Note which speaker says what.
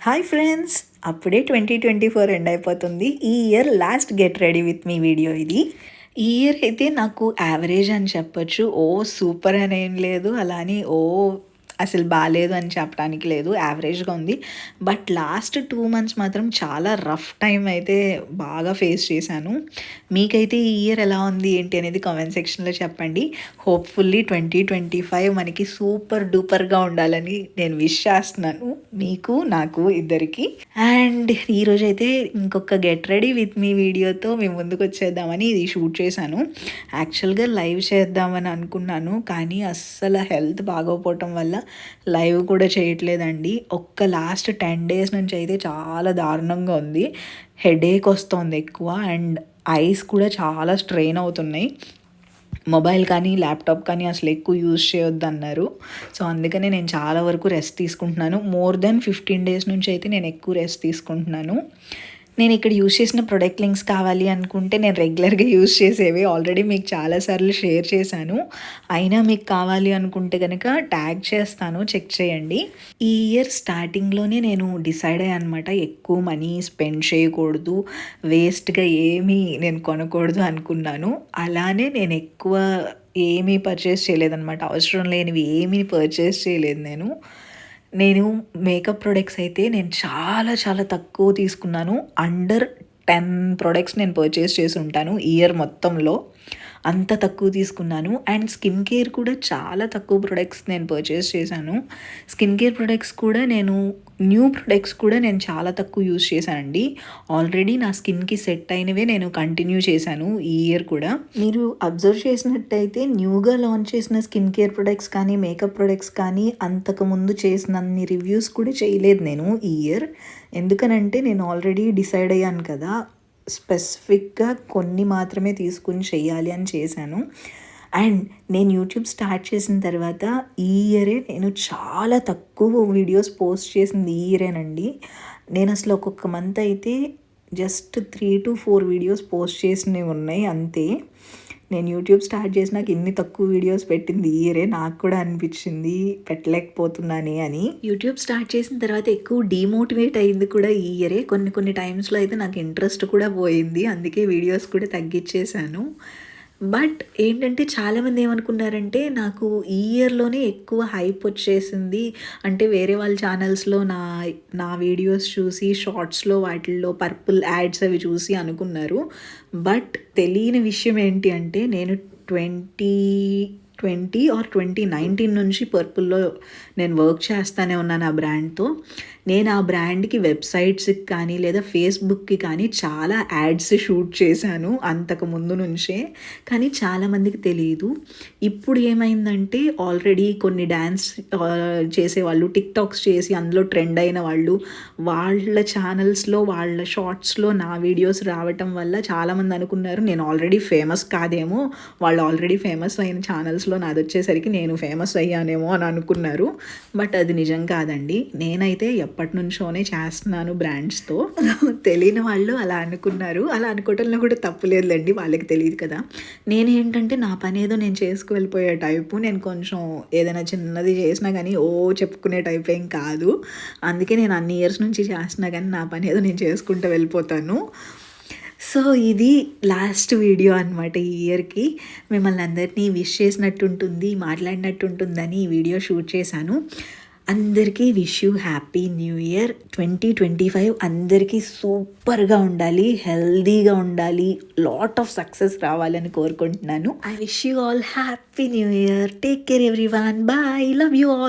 Speaker 1: Hi friends, అప్పుడే 2024 end అయిపోతుంది. ఈ year lost get ready with me video ఇది. ఈ ఇయర్ అయితే నాకు యావరేజ్ అని చెప్పొచ్చు. సూపర్ అని ఏం లేదు, అలా అని అసలు బాలేదు అని చెప్పడానికి లేదు, యావరేజ్గా ఉంది. బట్ లాస్ట్ 2 మంత్స్ మాత్రం చాలా రఫ్ టైం అయితే బాగా ఫేస్ చేశాను. మీకైతే ఈ ఇయర్ ఎలా ఉంది ఏంటి అనేది కామెంట్ సెక్షన్లో చెప్పండి. హోప్ఫుల్లీ 2025 మనకి సూపర్ డూపర్గా ఉండాలని నేను విష్ చేస్తున్నాను, మీకు నాకు ఇద్దరికి. అండ్ ఈరోజు అయితే ఇంకొక గెట్ రెడీ విత్ మీ వీడియోతో మేము ముందుకు వచ్చేద్దామని ఇది షూట్ చేశాను. యాక్చువల్గా లైవ్ చేద్దామని అనుకున్నాను, కానీ అస్సలు హెల్త్ బాగోపోవటం వల్ల లైవ్ కూడా చేయట్లేదండి. లాస్ట్ 10 days నుంచి అయితే చాలా దారుణంగా ఉంది. హెడేక్ వస్తుంది ఎక్కువ, అండ్ ఐస్ కూడా చాలా స్ట్రెయిన్ అవుతున్నాయి. మొబైల్ కానీ ల్యాప్టాప్ కానీ అసలు ఎక్కువ యూజ్ చేయొద్దు అన్నారు. సో అందుకనే నేను చాలా వరకు రెస్ట్ తీసుకుంటున్నాను. మోర్ దెన్ 15 days నుంచి అయితే నేను ఎక్కువ రెస్ట్ తీసుకుంటున్నాను. నేను ఇక్కడ యూజ్ చేసిన ప్రొడక్ట్ లింక్స్ కావాలి అనుకుంటే నేను రెగ్యులర్గా యూజ్ చేసేవి ఆల్రెడీ మీకు చాలాసార్లు షేర్ చేశాను. అయినా మీకు కావాలి అనుకుంటే కనుక ట్యాగ్ చేస్తాను, చెక్ చేయండి. ఈ ఇయర్ స్టార్టింగ్లోనే నేను డిసైడ్ అయ్యాను అనమాట, ఎక్కువ మనీ స్పెండ్ చేయకూడదు, వేస్ట్గా ఏమీ నేను కొనకూడదు అనుకున్నాను. అలానే నేను ఎక్కువ ఏమీ పర్చేస్ చేయలేదన్నమాట. అవసరం లేనివి ఏమీ పర్చేస్ చేయలేదు నేను మేకప్ ప్రొడక్ట్స్ అయితే నేను చాలా చాలా తక్కువ తీసుకున్నాను. అండర్ 10 ప్రొడక్ట్స్ నేను పర్చేస్ చేసి ఉంటాను ఇయర్ మొత్తంలో, అంత తక్కువ తీసుకున్నాను. అండ్ స్కిన్ కేర్ కూడా చాలా తక్కువ ప్రొడక్ట్స్ నేను పర్చేస్ చేశాను. స్కిన్ కేర్ ప్రొడక్ట్స్ కూడా న్యూ ప్రొడక్ట్స్ కూడా నేను చాలా తక్కువ యూజ్ చేశానండి. ఆల్రెడీ నా స్కిన్కి సెట్ అయినవే నేను కంటిన్యూ చేశాను ఈ ఇయర్ కూడా. మీరు అబ్జర్వ్ చేసినట్టయితే న్యూగా లాంచ్ చేసిన స్కిన్ కేర్ ప్రొడక్ట్స్ కానీ మేకప్ ప్రొడక్ట్స్ కానీ అంతకుముందు చేసినన్ని రివ్యూస్ కూడా చేయలేదు నేను ఈ ఇయర్. ఎందుకనంటే నేను ఆల్రెడీ డిసైడ్ అయ్యాను కదా, స్పెసిఫిక్గా కొన్ని మాత్రమే తీసుకుని చెయ్యాలి అని చేశాను. అండ్ నేను యూట్యూబ్ స్టార్ట్ చేసిన తర్వాత ఈ ఇయరే నేను చాలా తక్కువ వీడియోస్ పోస్ట్ చేసింది ఈ ఇయరేనండి. నేను అసలు ఒక్కొక్క మంత్ అయితే జస్ట్ 3 to 4 వీడియోస్ పోస్ట్ చేసినవి ఉన్నాయి అంతే. నేను యూట్యూబ్ స్టార్ట్ చేసినాక ఇన్ని తక్కువ వీడియోస్ పెట్టింది ఈ ఇయరే. నాకు కూడా అనిపించింది పెట్టలేకపోతున్నానే అని. యూట్యూబ్ స్టార్ట్ చేసిన తర్వాత ఎక్కువ డీమోటివేట్ అయింది కూడా ఈ ఇయరే. కొన్ని టైమ్స్లో అయితే నాకు ఇంట్రెస్ట్ కూడా పోయింది, అందుకే వీడియోస్ కూడా తగ్గించేశాను. బట్ ఏంటంటే చాలామంది ఏమనుకున్నారంటే నాకు ఈ ఇయర్లోనే ఎక్కువ హైప్ వచ్చేసింది, అంటే వేరే వాళ్ళ ఛానల్స్లో నా వీడియోస్ చూసి షార్ట్స్లో వాటిల్లో పర్పుల్ యాడ్స్ అవి చూసి అనుకున్నారు. బట్ తెలియని విషయం ఏంటి అంటే నేను 2020 or 2019 నుంచి పర్పుల్లో నేను వర్క్ చేస్తూనే ఉన్నాను ఆ బ్రాండ్తో. నేను ఆ బ్రాండ్కి వెబ్సైట్స్కి కానీ లేదా ఫేస్బుక్కి కానీ చాలా యాడ్స్ షూట్ చేశాను అంతకు ముందు నుంచే, కానీ చాలామందికి తెలియదు. ఇప్పుడు ఏమైందంటే ఆల్రెడీ కొన్ని డ్యాన్స్ చేసేవాళ్ళు, టిక్టాక్స్ చేసి అందులో ట్రెండ్ అయిన వాళ్ళు, వాళ్ళ ఛానల్స్లో వాళ్ళ షార్ట్స్లో నా వీడియోస్ రావటం వల్ల చాలామంది అనుకున్నారు నేను ఆల్రెడీ ఫేమస్ కాదేమో, వాళ్ళు ఆల్రెడీ ఫేమస్ అయిన ఛానల్స్లో నాది వచ్చేసరికి నేను ఫేమస్ అయ్యానేమో అని అనుకున్నారు. బట్ అది నిజం కాదండి. నేనైతే ఎప్పటి నుంచోనే చేస్తున్నాను బ్రాండ్స్తో. తెలియని వాళ్ళు అలా అనుకున్నారు. అలా అనుకోవటంలో కూడా తప్పులేదులేండి, వాళ్ళకి తెలియదు కదా. నేనేంటంటే నా పని ఏదో నేను చేసుకు వెళ్ళిపోయే టైపు. నేను కొంచెం ఏదైనా చిన్నది చేసినా కానీ చెప్పుకునే టైప్ ఏం కాదు. అందుకే నేను అన్ని ఇయర్స్ నుంచి చేస్తున్నా కానీ నా పని ఏదో నేను చేసుకుంటూ వెళ్ళిపోతాను. సో ఇది లాస్ట్ వీడియో అనమాట ఈ ఇయర్కి. మిమ్మల్ని అందరినీ విష్ చేసినట్టు ఉంటుంది, మాట్లాడినట్టు ఉంటుందని ఈ వీడియో షూట్ చేశాను. అందరికీ wish you happy new year. 2025 అందరికీ సూపర్గా ఉండాలి, హెల్దీగా ఉండాలి, లాట్ ఆఫ్ సక్సెస్ రావాలని కోరుకుంటున్నాను. I wish you all happy new year. Take care everyone. Bye. Love you all.